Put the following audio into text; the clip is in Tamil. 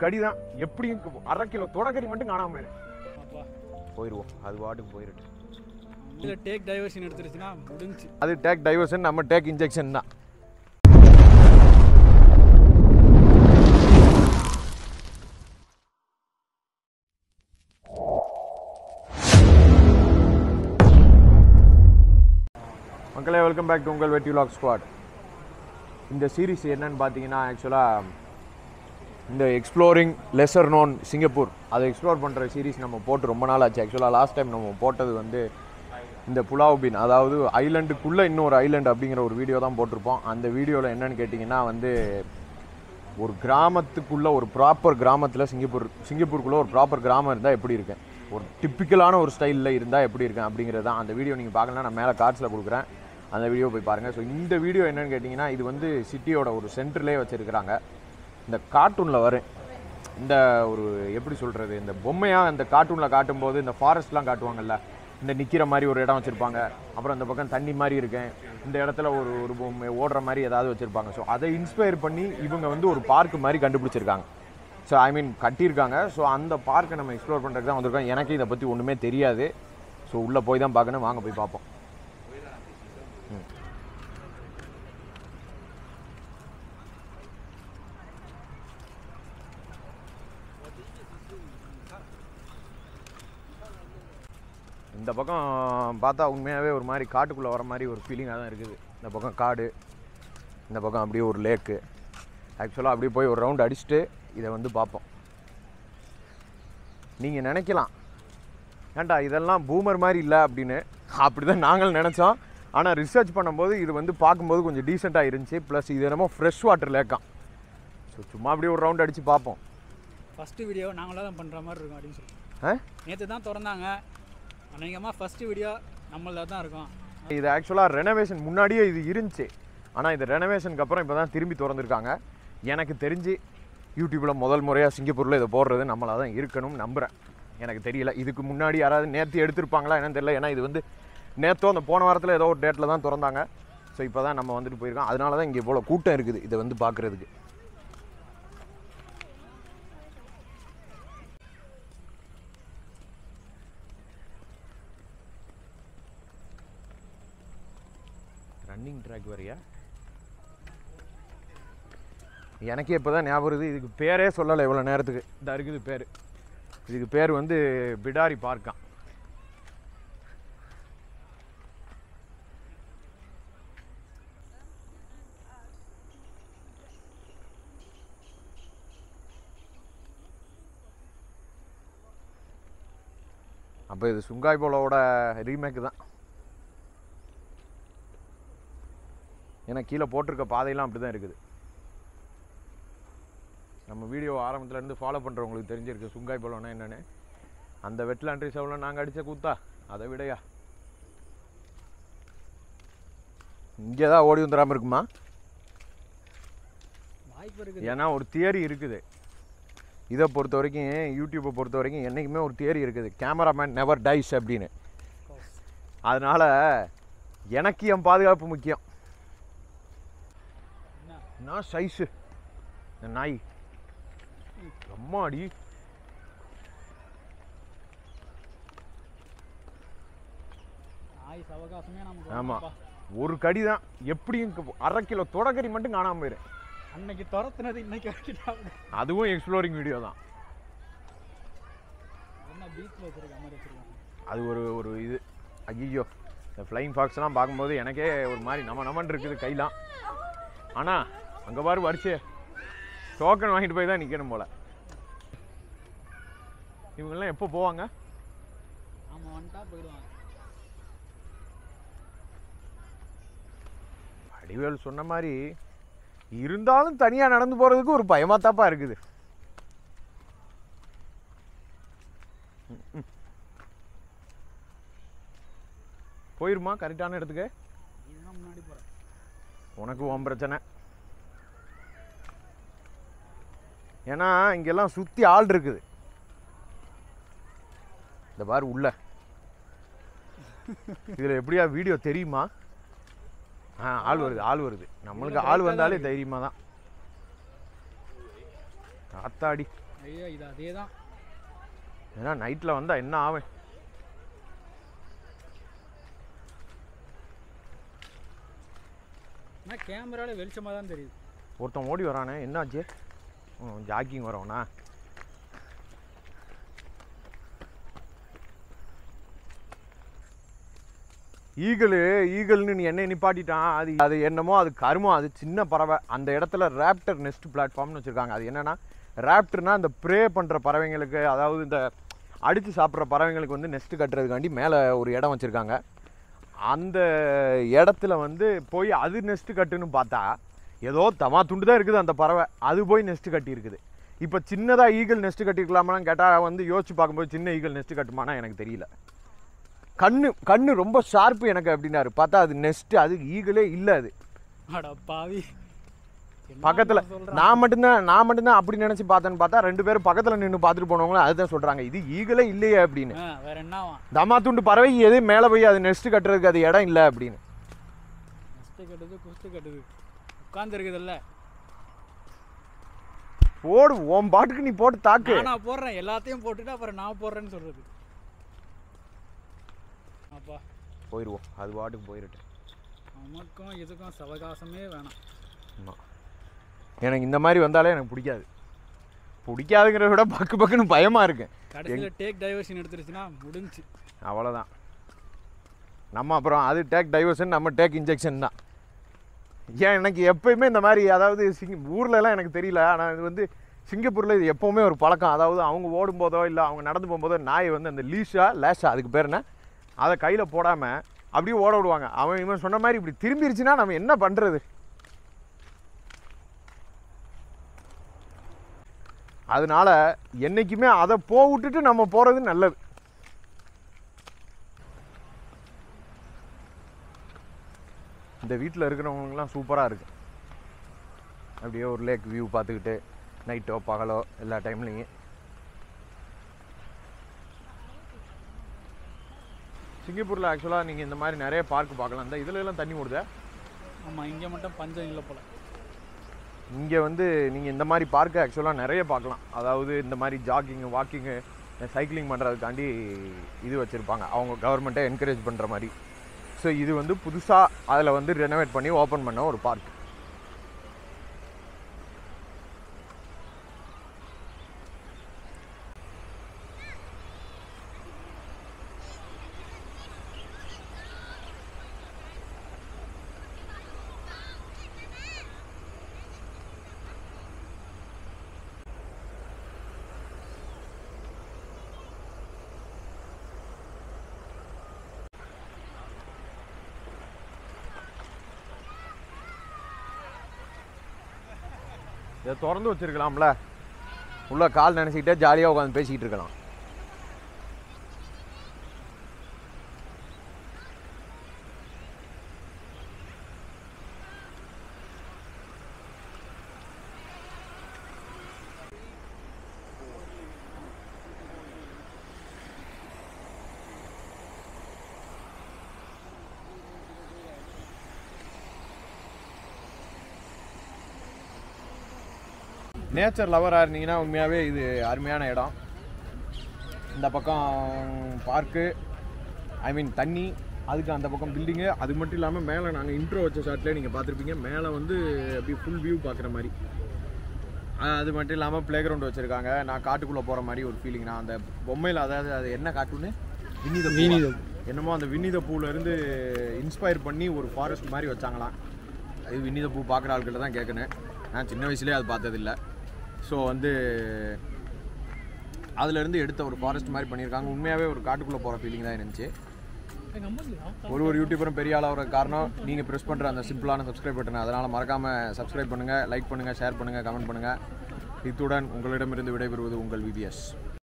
கடி தான் எப்படியும் அரை கிலோ தொடக்கறி மட்டும் காணாம போயிடுவோம். அது வாட்டுக்கு போயிருக்கு. இல்லை டேக் டைவர்ஷன் எடுத்துருச்சுன்னா முடிஞ்சு. அது டேக் டைவர்ஷன், நம்ம டேக் இன்ஜெக்ஷன் தான். மக்களே, வெல்கம் பேக் டு உங்கள் வெட்டி விலாக் ஸ்குவாட். இந்த சீரீஸ் என்னன்னு பார்த்தீங்கன்னா, ஆக்சுவலாக இந்த எக்ஸ்ப்ளோரிங் லெசர் நோன் சிங்கப்பூர் அதை எக்ஸ்ப்ளோர் பண்ணுற சீரீஸ் நம்ம போட்டு ரொம்ப நாள் ஆச்சு. ஆக்சுவலாக லாஸ்ட் டைம் நம்ம போட்டது வந்து இந்த புலாவ் பீன், அதாவது ஐலண்டுக்குள்ளே இன்னொரு ஐலண்டு அப்படிங்கிற ஒரு வீடியோ தான் போட்டிருப்போம். அந்த வீடியோவில் என்னென்னு கேட்டிங்கன்னா வந்து ஒரு கிராமத்துக்குள்ளே, ஒரு ப்ராப்பர் கிராமத்தில் சிங்கப்பூருக்குள்ளே ஒரு ப்ராப்பர் கிராமம் இருந்தால் எப்படி இருக்கேன், ஒரு டிப்பிக்கலான ஒரு ஸ்டைலில் இருந்தால் எப்படி இருக்கேன் அப்படிங்கிறது தான். அந்த வீடியோ நீங்கள் பார்க்கலாம், நான் மேலே கார்ட்ஸில் கொடுக்குறேன், அந்த வீடியோ போய் பாருங்கள். ஸோ இந்த வீடியோ என்னென்னு கேட்டிங்கன்னா, இது வந்து சிட்டியோட ஒரு சென்டர்லேயே வச்சுருக்கிறாங்க. இந்த கார்ட்டூனில் வரும் இந்த ஒரு எப்படி சொல்கிறது, இந்த பொம்மையாக இந்த கார்ட்டூனில் காட்டும்போது இந்த ஃபாரஸ்ட்லாம் காட்டுவாங்கல்ல, இந்த நிற்கிற மாதிரி ஒரு இடம் வச்சுருப்பாங்க, அப்புறம் இந்த பக்கம் தண்ணி மாதிரி இருக்கேன், இந்த இடத்துல ஒரு பொம்மை ஓடுற மாதிரி ஏதாவது வச்சுருப்பாங்க. ஸோ அதை இன்ஸ்பயர் பண்ணி இவங்க வந்து ஒரு பார்க் மாதிரி கண்டுபிடிச்சிருக்காங்க. ஸோ ஐ மீன் கட்டியிருக்காங்க. ஸோ அந்த பார்க்கை நம்ம எக்ஸ்ப்ளோர் பண்ணுறதுக்கு தான் வந்திருக்கோம். எனக்கு இதை பற்றி ஒன்றுமே தெரியாது. ஸோ உள்ளே போய் தான் பார்க்கணும். வாங்க போய் பார்ப்போம். இந்த பக்கம் பார்த்தா உண்மையாகவே ஒரு மாதிரி காட்டுக்குள்ளே வர மாதிரி ஒரு ஃபீலிங்காக தான் இருக்குது. இந்த பக்கம் காடு, இந்த பக்கம் அப்படியே ஒரு லேக்கு. ஆக்சுவலாக அப்படியே போய் ஒரு ரவுண்ட் அடிச்சுட்டு இதை வந்து பார்ப்போம். நீங்கள் நினைக்கலாம், ஏன்டா இதெல்லாம் பூமர் மாதிரி இல்லை அப்படின்னு. அப்படி தான் நாங்கள் நினச்சோம். ஆனால் ரிசர்ச் பண்ணும்போது இது வந்து பார்க்கும்போது கொஞ்சம் டீசெண்டாக இருந்துச்சு. ப்ளஸ் இது என்னமோ ஃப்ரெஷ் வாட்டர் லேக்காம். ஸோ சும்மா அப்படியே ஒரு ரவுண்ட் அடித்து பார்ப்போம். ஃபஸ்ட்டு வீடியோ நாங்களாக தான் பண்ணுற மாதிரி இருக்கும் அப்படின்னு சொல்லி நேற்று தான் திறந்தாங்க. அநேகமாக ஃபஸ்ட்டு வீடியோ நம்மள தான் இருக்கும். இது ஆக்சுவலாக ரெனோவேஷன் முன்னாடியே இது இருந்துச்சு. ஆனால் இது ரெனோவேஷனுக்கு அப்புறம் இப்போ தான் திரும்பி திறந்துருக்காங்க. எனக்கு தெரிஞ்சு யூடியூப்பில் முதல் முறையாக சிங்கப்பூரில் இதை போடுறது நம்மளாக தான் இருக்கணும்னு நம்புகிறேன். எனக்கு தெரியல, இதுக்கு முன்னாடி யாராவது நேற்று எடுத்திருப்பாங்களா என்னன்னு தெரியல. ஏன்னா இது வந்து நேற்றோ அந்த போன வாரத்தில் ஏதோ ஒரு டேட்டில் தான் திறந்தாங்க. ஸோ இப்போ தான் நம்ம வந்துட்டு போயிருக்கோம். அதனால தான் இங்கே இவ்வளோ கூட்டம் இருக்குது இதை வந்து பார்க்குறதுக்கு. ரன்னிங் ட்ராக் வரையா? எனக்கே இப்போ தான் ஞாபகம் வருது. இதுக்கு பேரே சொல்லலை இவ்வளோ நேரத்துக்கு. இந்த இருக்குது பேர். இதுக்கு பேர் வந்து பிடாரி பார்க்காம். அப்போ இது சுங்காய் போலோட ரீமேக்கு தான். ஏன்னா கீழே போட்டிருக்க பாதையெல்லாம் அப்படி தான் இருக்குது. நம்ம வீடியோ ஆரம்பத்துலேருந்து ஃபாலோ பண்ணுறவங்களுக்கு தெரிஞ்சிருக்கு சுங்காய் போலோன்னா என்னென்னு. அந்த வெட்லாண்ட் ரிசர்வில் நாங்கள் அடித்த கூத்தா அதை விடையா இங்கே தான் ஓடி வந்துடாமல் இருக்குமா? ஏன்னா ஒரு தியரி இருக்குது இதை பொறுத்த வரைக்கும், யூடியூப்பை பொறுத்த வரைக்கும் என்றைக்குமே ஒரு தியரி இருக்குது, கேமராமேன் நெவர் டைஸ் அப்படின்னு. அதனால் எனக்கு என் பாதுகாப்பு முக்கியம். நான் சைஸு நாய் அம்மாடி. ஆமாம், ஒரு கடி தான் எப்படியும் அரை கிலோ தொடக்கறி மட்டும் காணாமல் போயிடும். அன்னைக்கு துரத்துனது இன்னைக்கு அதுவும் எக்ஸ்ப்ளோரிங் வீடியோ தான். அது ஒரு இது. ஐயோ, இந்த ஃப்ளைங் ஃபாக்ஸ்லாம் பார்க்கும்போது எனக்கே ஒரு மாதிரி நமன் இருக்குது கையெல்லாம். ஆனால் அங்கே பாரு வரிசை டோக்கன் வாங்கிட்டு போய் தான் நிற்கணும் போல். இவங்கெல்லாம் எப்போ போவாங்க? ஆமாம், வந்துட்டா போயிடுவாங்க. வடிவேல் சொன்ன மாதிரி இருந்தாலும் தனியாக நடந்து போகிறதுக்கு ஒரு பயமாத்தாப்பா இருக்குது. போயிருமா கரெக்டான இடத்துக்கு? முன்னாடி போகிறேன். உனக்கு உன் பிரச்சனை. ஏன்னா இங்கெல்லாம் சுற்றி ஆள் இருக்குது. இந்த பாரு உள்ள இதில் எப்படியா வீடியோ தெரியுமா? ஆள் வருது. நம்மளுக்கு ஆள் வந்தாலே தைரியமாக தான். ஆத்தாடி ஐயா இது அதே தான். ஏன்னா நைட்டில் வந்தால் என்ன ஆகும்? ஆனால் கேமராவில் வெளிச்சமாக தான் தெரியுது. ஒருத்தன் ஓடி வரானே, என்னாச்சு? ஜாக்கிங் வரவனா? ஈகிள்னு நீ என்ன நிப்பாட்டிட்டான். அது என்னமோ அது கருமம், அது சின்ன பறவை. அந்த இடத்துல ராப்டர் நெஸ்ட் பிளாட்ஃபார்ம்னு வச்சுருக்காங்க. அது என்னென்னா ராப்டர்னால் இந்த ப்ரே பண்ணுற பறவைங்களுக்கு, அதாவது இந்த அடித்து சாப்பிட்ற பறவைங்களுக்கு வந்து நெஸ்ட்டு கட்டுறதுக்காண்டி மேலே ஒரு இடம் வச்சுருக்காங்க. அந்த இடத்துல வந்து போய் அது நெஸ்ட்டு கட்டுன்னு பார்த்தா ஏதோ தமா துண்டு தான் இருக்குது அந்த பறவை. அது போய் நெஸ்ட்டு கட்டி இருக்குது. இப்போ சின்னதாக ஈகிள் நெஸ்ட்டு கட்டிருக்கலாமான்னு கேட்டால் வந்து யோசிச்சு பார்க்கும்போது சின்ன ஈகிள் நெஸ்ட்டு கட்டுமானா எனக்கு தெரியல. கண்ணு ரொம்ப ஷார்ப்பு எனக்கு அப்படின்னாரு. பார்த்தா அது நெஸ்ட்டு, அது ஈகிளே இல்லை. அது பாவி பக்கத்தில் நான் மட்டும்தான் அப்படி நினச்சி பார்த்தேன்னு பார்த்தா 2 பேரும் பக்கத்தில் நின்று பார்த்துட்டு போனவங்களும் அதுதான் சொல்கிறாங்க, இது ஈகிளே இல்லையே அப்படின்னு. வேற என்ன தமா துண்டு பறவை எது மேலே போய் அது நெஸ்ட்டு கட்டுறதுக்கு அது இடம் இல்லை அப்படின்னு. நெஸ்ட்டு கட்டுது, குஸ்து கட்டுது, உட்கார்ந்து இருக்குதுல்ல. போடு, உன் பாட்டுக்கு நீ போட்டு தாக்கு. நான் போடுறேன், எல்லாத்தையும் போட்டுட்டு அப்புறம் நான் போடுறேன்னு சொல்றது. அப்பா போயிடுவோம், அது பாட்டுக்கு போயிட்டு. நமக்கும் இதுக்கும் சவகாசமே வேணாம். ஆமாம், எனக்கு இந்த மாதிரி வந்தாலே எனக்கு பிடிக்காதுங்கிறத விட பக்குன்னு பயமாக இருக்கு. கடைசியில் டேக் டைவர்ஷன் எடுத்துருச்சுன்னா முடிஞ்சு அவ்வளோதான். நம்ம அப்புறம் அது டேக் டைவர்ஷன், நம்ம டேக் இன்ஜெக்ஷன் தான். ஏன் எனக்கு எப்பயுமே இந்த மாதிரி, அதாவது ஊர்லலாம் எனக்கு தெரியல, ஆனால் இது வந்து சிங்கப்பூரில் இது எப்போவுமே ஒரு பழக்கம். அதாவது அவங்க ஓடும்போதோ இல்லை அவங்க நடந்து போகும்போதோ நாய் வந்து அந்த லேஷா அதுக்கு பேர் என்ன, அதை கையில் போடாமல் அப்படியே ஓட விடுவாங்க. இவன் சொன்ன மாதிரி இப்படி திரும்பிடுச்சுன்னா நம்ம என்ன பண்ணுறது? அதனால என்றைக்குமே அதை விட்டுட்டு நம்ம போகிறது நல்லது. இந்த வீட்டில் இருக்கிறவங்களுக்குலாம் சூப்பராக இருக்குது. அப்படியே ஒரு லேக் வியூ பார்த்துக்கிட்டு நைட்டோ பகலோ எல்லா டைம்லேயும். சிங்கப்பூரில் ஆக்சுவலாக நீங்கள் இந்த மாதிரி நிறைய பார்க் பார்க்கலாம். இந்த இதில் எல்லாம் தண்ணி ஓடுதா? ஆமாம், இங்கே மட்டும் பஞ்சம் இல்லை போல். இங்கே வந்து நீங்கள் இந்த மாதிரி பார்க்கை ஆக்சுவலாக நிறைய பார்க்கலாம். அதாவது இந்த மாதிரி ஜாக்கிங்கு, வாக்கிங்கு, சைக்கிளிங் பண்ணுறதுக்காண்டி இது வச்சுருப்பாங்க, அவங்க கவர்மெண்ட்டை என்கரேஜ் பண்ணுற மாதிரி. ஸோ இது வந்து புதுசாக அதில் வந்து ரெனோவேட் பண்ணி ஓப்பன் பண்ண ஒரு பார்க். இதை திறந்து வச்சுருக்கலாம்ல, உள்ள கால் நினச்சிக்கிட்டே ஜாலியாக உட்காந்து பேசிக்கிட்டு இருக்கலாம். நேச்சர் லவராக இருந்தீங்கன்னா உண்மையாகவே இது அருமையான இடம். இந்த பக்கம் பார்க்கு, ஐ மீன் தண்ணி, அதுக்கு அந்த பக்கம் பில்டிங்கு. அது மட்டும் இல்லாமல் மேலே நாங்கள் இன்ட்ரோ வச்ச ஷாட்லேயே நீங்கள் பார்த்துருப்பீங்க, மேலே வந்து அப்படி ஃபுல் வியூ பார்க்குற மாதிரி. அது மட்டும் இல்லாமல் ப்ளே கிரவுண்ட் வச்சுருக்காங்க. நான் காட்டுக்குள்ளே போகிற மாதிரி ஒரு ஃபீலிங். நான் அந்த பொம்மையில், அதாவது அது என்ன கார்ட்டூனு, வினி த என்னமோ அந்த வினி த பூலேருந்து இன்ஸ்பயர் பண்ணி ஒரு ஃபாரஸ்ட் மாதிரி வச்சாங்களாம். அது வினி த பூ பார்க்குற ஆட்கிட்ட தான் கேட்கணும். நான் சின்ன வயசுலேயே அது பார்த்ததில்லை. ஸோ வந்து அதுலேருந்து எடுத்த ஒரு ஃபாரஸ்ட் மாதிரி பண்ணியிருக்காங்க. உண்மையாகவே ஒரு காட்டுக்குள்ளே போகிற ஃபீலிங் தான் இருந்துச்சு. ஒரு யூடியூபரும் பெரிய ஆளாகிற காரணம் நீங்கள் ப்ரெஸ் பண்ணுற அந்த சிம்பிளான சப்ஸ்கிரைப் பட்டனை. அதனால் மறக்காமல் சப்ஸ்கிரைப் பண்ணுங்கள், லைக் பண்ணுங்கள், ஷேர் பண்ணுங்கள், கமெண்ட் பண்ணுங்கள். இத்துடன் உங்களிடமிருந்து விடைபெறுவது உங்கள் விபிஎஸ்.